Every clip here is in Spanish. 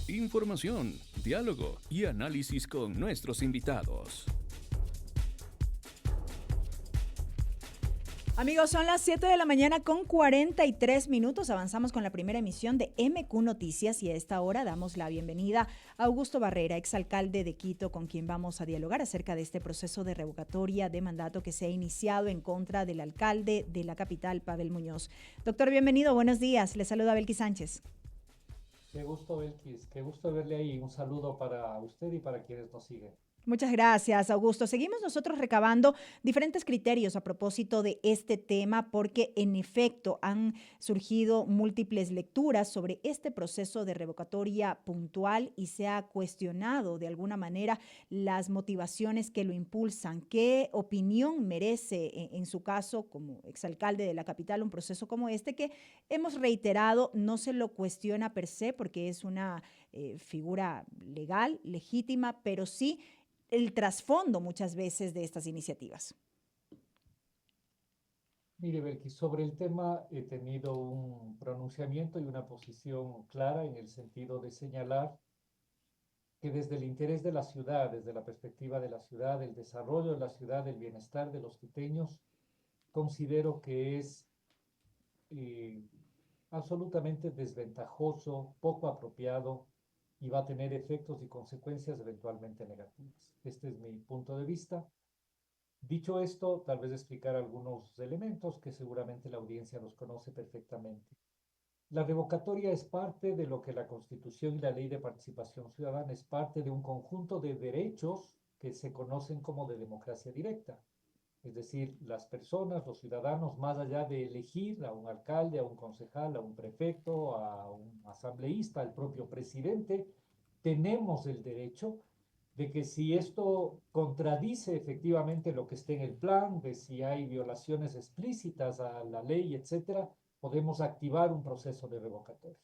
Información, diálogo y análisis con nuestros invitados. Amigos, son las 7 de la mañana con 43 minutos. Avanzamos con la primera emisión de MQ Noticias y a esta hora damos la bienvenida a Augusto Barrera, exalcalde de Quito, con quien vamos a dialogar acerca de este proceso de revocatoria de mandato que se ha iniciado en contra del alcalde de la capital, Pavel Muñoz. Doctor, bienvenido, buenos días. Le saluda Belkis Sánchez. Qué gusto, Belkis. Qué gusto verle ahí. Un saludo para usted y para quienes nos siguen. Muchas gracias, Augusto. Seguimos nosotros recabando diferentes criterios a propósito de este tema porque en efecto han surgido múltiples lecturas sobre este proceso de revocatoria puntual y se ha cuestionado de alguna manera las motivaciones que lo impulsan. ¿Qué opinión merece en su caso como exalcalde de la capital un proceso como este que hemos reiterado no se lo cuestiona per se porque es una figura legal, legítima, pero sí el trasfondo muchas veces de estas iniciativas? Mire, Belkis, sobre el tema he tenido un pronunciamiento y una posición clara en el sentido de señalar que desde el interés de la ciudad, desde la perspectiva de la ciudad, el desarrollo de la ciudad, el bienestar de los quiteños, considero que es eh, absolutamente desventajoso, poco apropiado y va a tener efectos y consecuencias eventualmente negativas. Este es mi punto de vista. Dicho esto, tal vez explicar algunos elementos que seguramente la audiencia los conoce perfectamente. La revocatoria es parte de lo que la Constitución y la Ley de Participación Ciudadana es parte de un conjunto de derechos que se conocen como de democracia directa. Es decir, las personas, los ciudadanos, más allá de elegir a un alcalde, a un concejal, a un prefecto, a un asambleísta, al propio presidente, tenemos el derecho de que si esto contradice efectivamente lo que esté en el plan, de si hay violaciones explícitas a la ley, etcétera, podemos activar un proceso de revocatoria.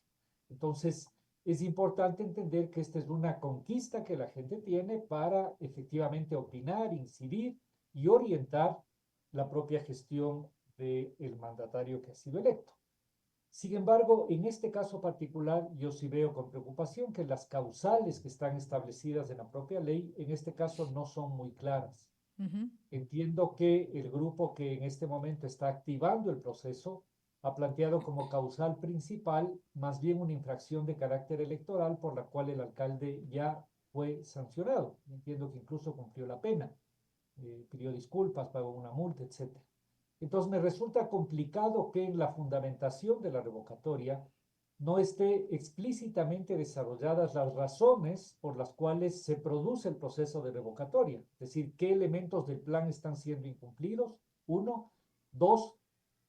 Entonces, es importante entender que esta es una conquista que la gente tiene para efectivamente opinar, incidir y orientar la propia gestión del mandatario que ha sido electo. Sin embargo, en este caso particular, yo sí veo con preocupación que las causales que están establecidas en la propia ley, en este caso no son muy claras. Entiendo que el grupo que en este momento está activando el proceso ha planteado como causal principal más bien una infracción de carácter electoral por la cual el alcalde ya fue sancionado. Entiendo que incluso cumplió la pena, pidió disculpas, pagó una multa, etcétera. Entonces me resulta complicado que en la fundamentación de la revocatoria no esté explícitamente desarrolladas las razones por las cuales se produce el proceso de revocatoria, es decir, qué elementos del plan están siendo incumplidos, uno, dos,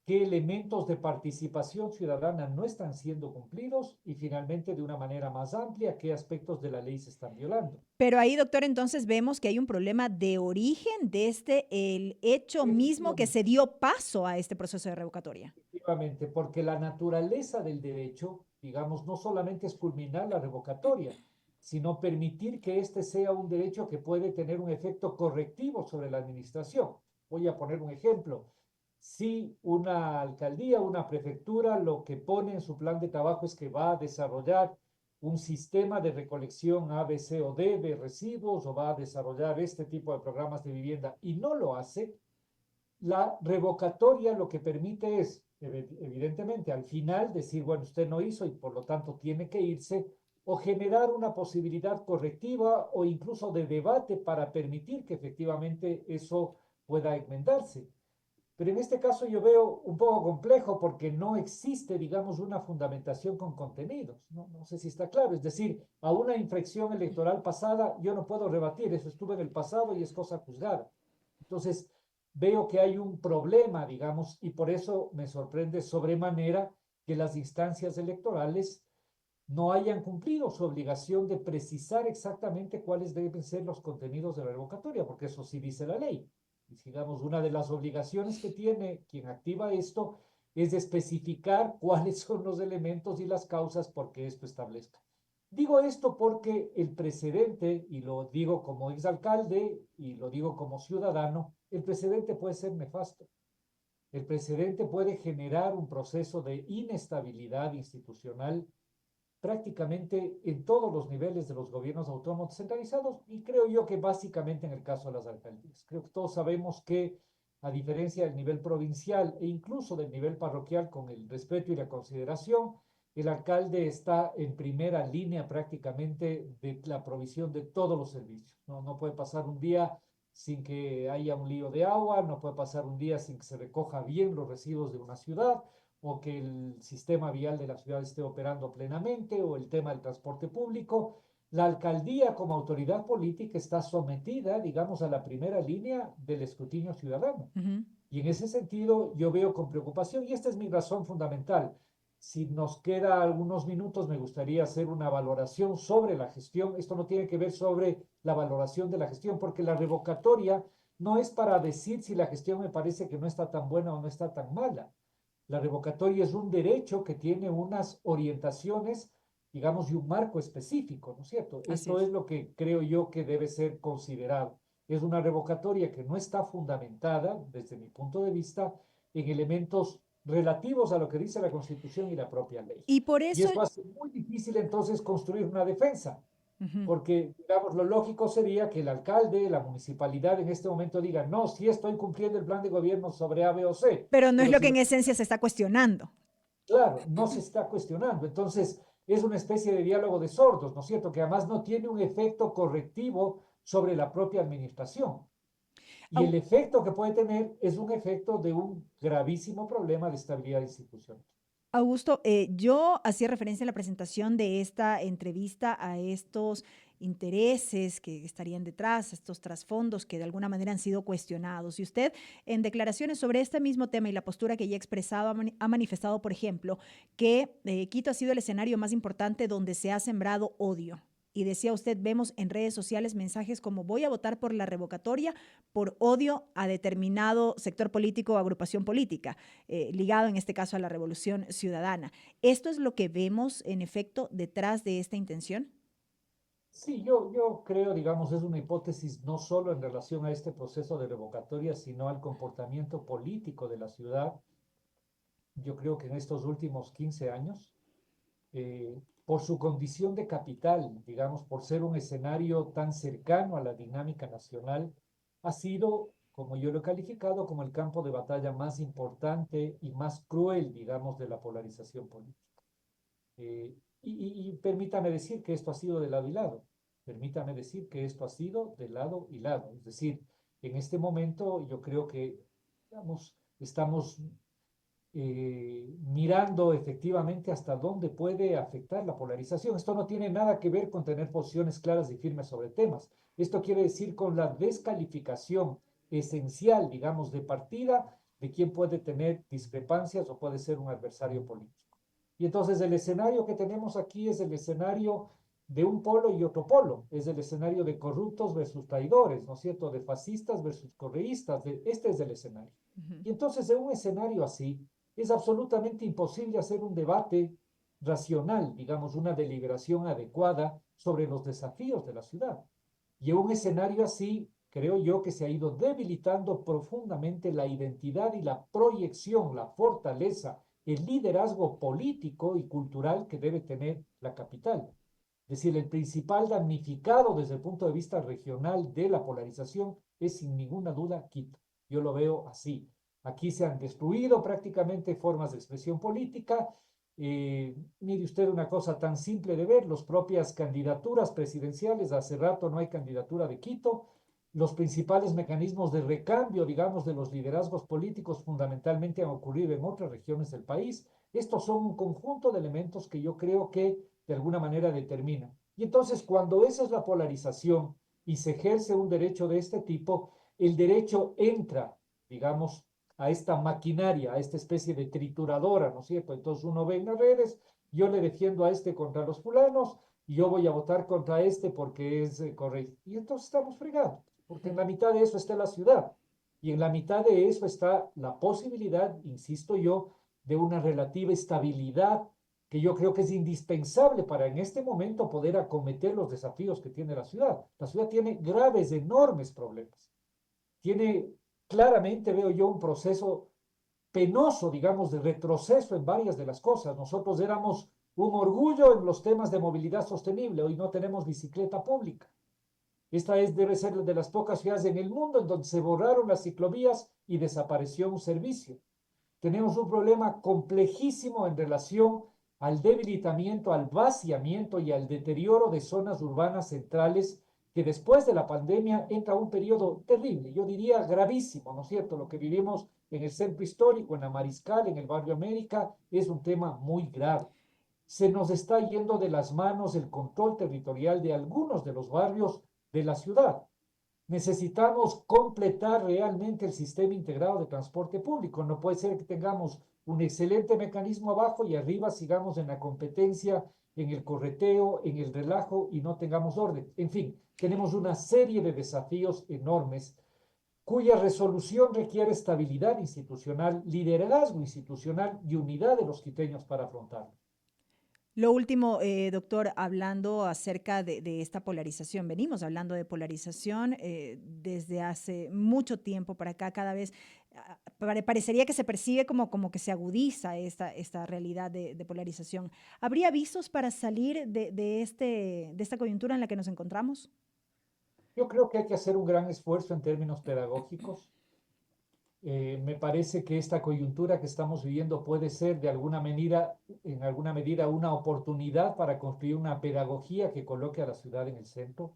qué elementos de participación ciudadana no están siendo cumplidos y finalmente, de una manera más amplia, qué aspectos de la ley se están violando. Pero ahí, doctor, entonces vemos que hay un problema de origen desde el hecho mismo que Efectivamente. se dio paso a este proceso de revocatoria. Efectivamente, porque la naturaleza del derecho, digamos, no solamente es culminar la revocatoria, sino permitir que éste sea un derecho que puede tener un efecto correctivo sobre la administración. Voy a poner un ejemplo. Si una alcaldía, una prefectura, lo que pone en su plan de trabajo es que va a desarrollar un sistema de recolección A, B, C o D de residuos o va a desarrollar este tipo de programas de vivienda y no lo hace, la revocatoria lo que permite es, evidentemente, al final decir, bueno, usted no hizo y por lo tanto tiene que irse, o generar una posibilidad correctiva o incluso de debate para permitir que efectivamente eso pueda enmendarse. Pero en este caso yo veo un poco complejo porque no existe, digamos, una fundamentación con contenidos. No sé si está claro. Es decir, a una infracción electoral pasada yo no puedo rebatir, eso estuvo en el pasado y es cosa juzgada. Entonces, veo que hay un problema, digamos, y por eso me sorprende sobremanera que las instancias electorales no hayan cumplido su obligación de precisar exactamente cuáles deben ser los contenidos de la revocatoria, porque eso sí dice la ley. Y digamos, una de las obligaciones que tiene quien activa esto es de especificar cuáles son los elementos y las causas por que esto establezca. Digo esto porque el precedente, y lo digo como exalcalde y lo digo como ciudadano, el precedente puede ser nefasto. El precedente puede generar un proceso de inestabilidad institucional prácticamente en todos los niveles de los gobiernos autónomos centralizados y creo yo que básicamente en el caso de las alcaldías. Creo que todos sabemos que a diferencia del nivel provincial e incluso del nivel parroquial, con el respeto y la consideración, el alcalde está en primera línea prácticamente de la provisión de todos los servicios. No puede pasar un día sin que haya un lío de agua, no puede pasar un día sin que se recoja bien los residuos de una ciudad, o que el sistema vial de la ciudad esté operando plenamente, o el tema del transporte público. La alcaldía como autoridad política está sometida, digamos, a la primera línea del escrutinio ciudadano. Ujú. Y en ese sentido yo veo con preocupación, y esta es mi razón fundamental. Si nos queda algunos minutos, me gustaría hacer una valoración sobre la gestión. Esto no tiene que ver sobre la valoración de la gestión, porque la revocatoria no es para decir si la gestión me parece que no está tan buena o no está tan mala. La revocatoria es un derecho que tiene unas orientaciones, digamos, y un marco específico, ¿no es cierto? Así Esto es es. lo que creo yo que debe ser considerado. Es una revocatoria que no está fundamentada, desde mi punto de vista, en elementos relativos a lo que dice la Constitución y la propia ley. Y por Y eso, esto hace muy difícil entonces construir una defensa, ujú. porque, digamos, lo lógico sería que el alcalde, la municipalidad en este momento diga, no, sí estoy cumpliendo el plan de gobierno sobre A, B o C, Pero no es pero lo si que lo en esencia se está cuestionando. claro, no se está cuestionando. Entonces, es una especie de diálogo de sordos, ¿no es cierto? Que además no tiene un efecto correctivo sobre la propia administración. Y el Au- efecto que puede tener es un efecto de un gravísimo problema de estabilidad institucional. Augusto, yo hacía referencia en la presentación de esta entrevista a estos intereses que estarían detrás, estos trasfondos que de alguna manera han sido cuestionados. Y usted, en declaraciones sobre este mismo tema y la postura que ya he expresado, ha manifestado, por ejemplo, que Quito ha sido el escenario más importante donde se ha sembrado odio. Y decía usted, vemos en redes sociales mensajes como voy a votar por la revocatoria por odio a determinado sector político o agrupación política, ligado en este caso a la Revolución Ciudadana. ¿Esto es lo que vemos en efecto detrás de esta intención? Sí, yo creo, digamos, es una hipótesis no solo en relación a este proceso de revocatoria, sino al comportamiento político de la ciudad. Yo creo que en estos últimos 15 años, por su condición de capital, digamos, por ser un escenario tan cercano a la dinámica nacional, ha sido, como yo lo he calificado, como el campo de batalla más importante y más cruel, digamos, de la polarización política. Y permítame decir que esto ha sido de lado y lado. Permítame decir que esto ha sido de lado y lado. Es decir, en este momento yo creo que, digamos, estamos mirando efectivamente hasta dónde puede afectar la polarización. Esto no tiene nada que ver con tener posiciones claras y firmes sobre temas. Esto quiere decir con la descalificación esencial, digamos, de partida de quién puede tener discrepancias o puede ser un adversario político. Y entonces el escenario que tenemos aquí es el escenario de un polo y otro polo, es el escenario de corruptos versus traidores, ¿no es cierto? De fascistas versus correístas, este es el escenario. Uh -huh. Y entonces en un escenario así, es absolutamente imposible hacer un debate racional, digamos, una deliberación adecuada sobre los desafíos de la ciudad. Y en un escenario así, creo yo que se ha ido debilitando profundamente la identidad y la proyección, la fortaleza, el liderazgo político y cultural que debe tener la capital. Es decir, el principal damnificado desde el punto de vista regional de la polarización es sin ninguna duda Quito. Yo lo veo así. Aquí se han destruido prácticamente formas de expresión política. Mire usted una cosa tan simple de ver, las propias candidaturas presidenciales, hace rato no hay candidatura de Quito, los principales mecanismos de recambio, digamos, de los liderazgos políticos fundamentalmente han ocurrido en otras regiones del país. Estos son un conjunto de elementos que yo creo que de alguna manera determinan. Y entonces cuando esa es la polarización y se ejerce un derecho de este tipo, el derecho entra, digamos, a esta maquinaria, a esta especie de trituradora, ¿no es cierto? Entonces uno ve en las redes, yo le defiendo a este contra los fulanos, y yo voy a votar contra este porque es correcto. Y entonces estamos fregados, porque en la mitad de eso está la ciudad, y en la mitad de eso está la posibilidad, insisto yo, de una relativa estabilidad que yo creo que es indispensable para en este momento poder acometer los desafíos que tiene la ciudad. La ciudad tiene graves, enormes problemas. Tiene claramente, veo yo, un proceso penoso, digamos, de retroceso en varias de las cosas. Nosotros éramos un orgullo en los temas de movilidad sostenible. Hoy no tenemos bicicleta pública. Debe ser de las pocas ciudades en el mundo en donde se borraron las ciclovías y desapareció un servicio. Tenemos un problema complejísimo en relación al debilitamiento, al vaciamiento y al deterioro de zonas urbanas centrales, que después de la pandemia entra un periodo terrible, yo diría gravísimo, ¿no es cierto? Lo que vivimos en el centro histórico, en la Mariscal, en el barrio América, es un tema muy grave. Se nos está yendo de las manos el control territorial de algunos de los barrios de la ciudad. Necesitamos completar realmente el sistema integrado de transporte público. No puede ser que tengamos un excelente mecanismo abajo y arriba sigamos en la competencia, en el correteo, en el relajo y no tengamos orden. En fin, tenemos una serie de desafíos enormes cuya resolución requiere estabilidad institucional, liderazgo institucional y unidad de los quiteños para afrontarlo. Lo último, doctor, hablando acerca de esta polarización, venimos hablando de polarización desde hace mucho tiempo para acá, cada vez parecería que se percibe como que se agudiza esta realidad de polarización. ¿Habría visos para salir de esta coyuntura en la que nos encontramos? Yo creo que hay que hacer un gran esfuerzo en términos pedagógicos. Me parece que esta coyuntura que estamos viviendo puede ser en alguna medida una oportunidad para construir una pedagogía que coloque a la ciudad en el centro.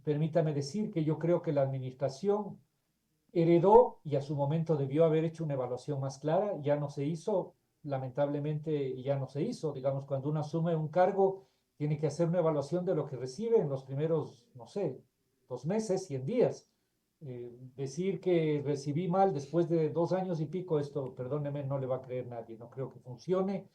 Permítame decir que yo creo que la administración heredó y a su momento debió haber hecho una evaluación más clara, ya no se hizo, lamentablemente ya no se hizo. Digamos, cuando uno asume un cargo, tiene que hacer una evaluación de lo que recibe en los primeros, no sé, 2 meses, 100 días. Decir que recibí mal después de 2 años y pico, esto, perdóneme, no le va a creer nadie, no creo que funcione.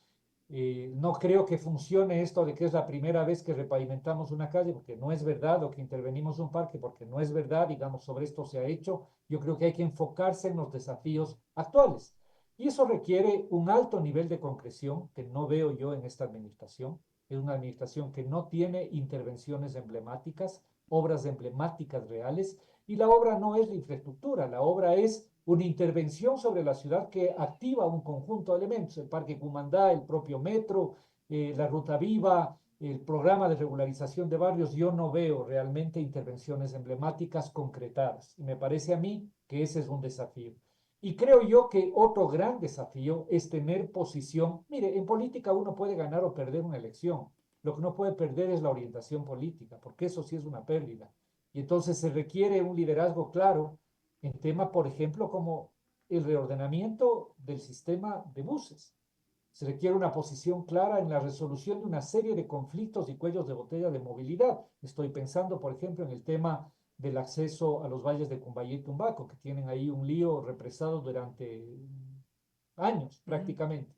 No creo que funcione esto de que es la primera vez que repavimentamos una calle, porque no es verdad, o que intervenimos un parque, porque no es verdad, digamos, sobre esto se ha hecho. Yo creo que hay que enfocarse en los desafíos actuales. Y eso requiere un alto nivel de concreción que no veo yo en esta administración. Es una administración que no tiene intervenciones emblemáticas, obras emblemáticas reales, y la obra no es la infraestructura, la obra es una intervención sobre la ciudad que activa un conjunto de elementos, el Parque Cumandá, el propio metro, la Ruta Viva, el programa de regularización de barrios. Yo no veo realmente intervenciones emblemáticas concretadas y me parece a mí que ese es un desafío. Y creo yo que otro gran desafío es tener posición. Mire, en política uno puede ganar o perder una elección. Lo que no puede perder es la orientación política, porque eso sí es una pérdida. Y entonces se requiere un liderazgo claro en temas, por ejemplo, como el reordenamiento del sistema de buses. Se requiere una posición clara en la resolución de una serie de conflictos y cuellos de botella de movilidad. Estoy pensando, por ejemplo, en el tema del acceso a los valles de Cumbayá y Tumbaco, que tienen ahí un lío represado durante años prácticamente.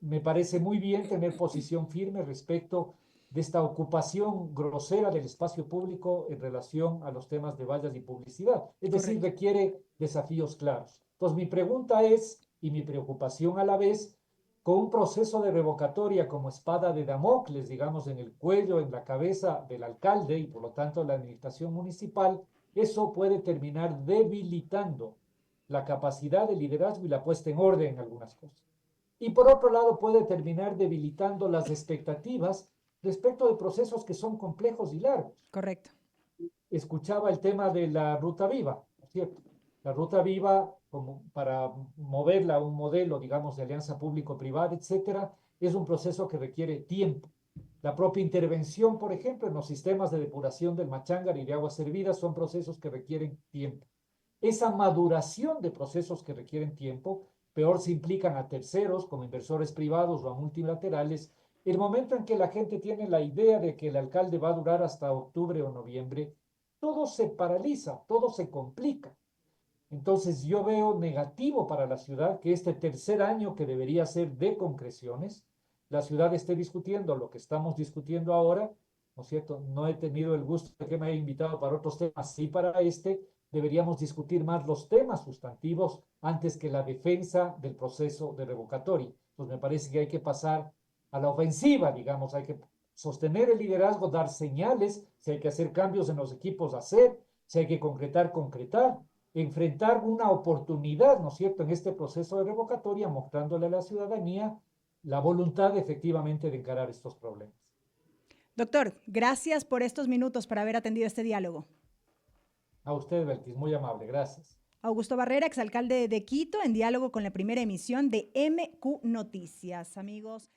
Me parece muy bien tener posición firme respecto de esta ocupación grosera del espacio público en relación a los temas de vallas y publicidad. Es decir, Correcto. requiere desafíos claros. Entonces, mi pregunta es, y mi preocupación a la vez, con un proceso de revocatoria como espada de Damocles, digamos, en el cuello, en la cabeza del alcalde y por lo tanto la administración municipal, eso puede terminar debilitando la capacidad de liderazgo y la puesta en orden en algunas cosas. Y por otro lado, puede terminar debilitando las expectativas respecto de procesos que son complejos y largos. Correcto. Escuchaba el tema de la Ruta Viva, ¿cierto? La Ruta Viva, como para moverla a un modelo, digamos, de alianza público-privada, etcétera, es un proceso que requiere tiempo. La propia intervención, por ejemplo, en los sistemas de depuración del Machangar y de aguas servidas son procesos que requieren tiempo. Esa maduración de procesos que requieren tiempo, peor si implican a terceros, como inversores privados o a multilaterales, el momento en que la gente tiene la idea de que el alcalde va a durar hasta octubre o noviembre, todo se paraliza, todo se complica. Entonces yo veo negativo para la ciudad que este tercer año que debería ser de concreciones, la ciudad esté discutiendo lo que estamos discutiendo ahora, ¿no es cierto? No he tenido el gusto de que me haya invitado para otros temas, sí para este. Deberíamos discutir más los temas sustantivos antes que la defensa del proceso de revocatoria. Pues me parece que hay que pasar a la ofensiva, digamos, hay que sostener el liderazgo, dar señales, si hay que hacer cambios en los equipos, hacer, si hay que concretar, concretar, enfrentar una oportunidad, ¿no es cierto?, en este proceso de revocatoria, mostrándole a la ciudadanía la voluntad efectivamente de encarar estos problemas. Doctor, gracias por estos minutos para haber atendido este diálogo. A usted, Belkis, muy amable, gracias. Augusto Barrera, exalcalde de Quito, en diálogo con la primera emisión de MQ Noticias. Amigos.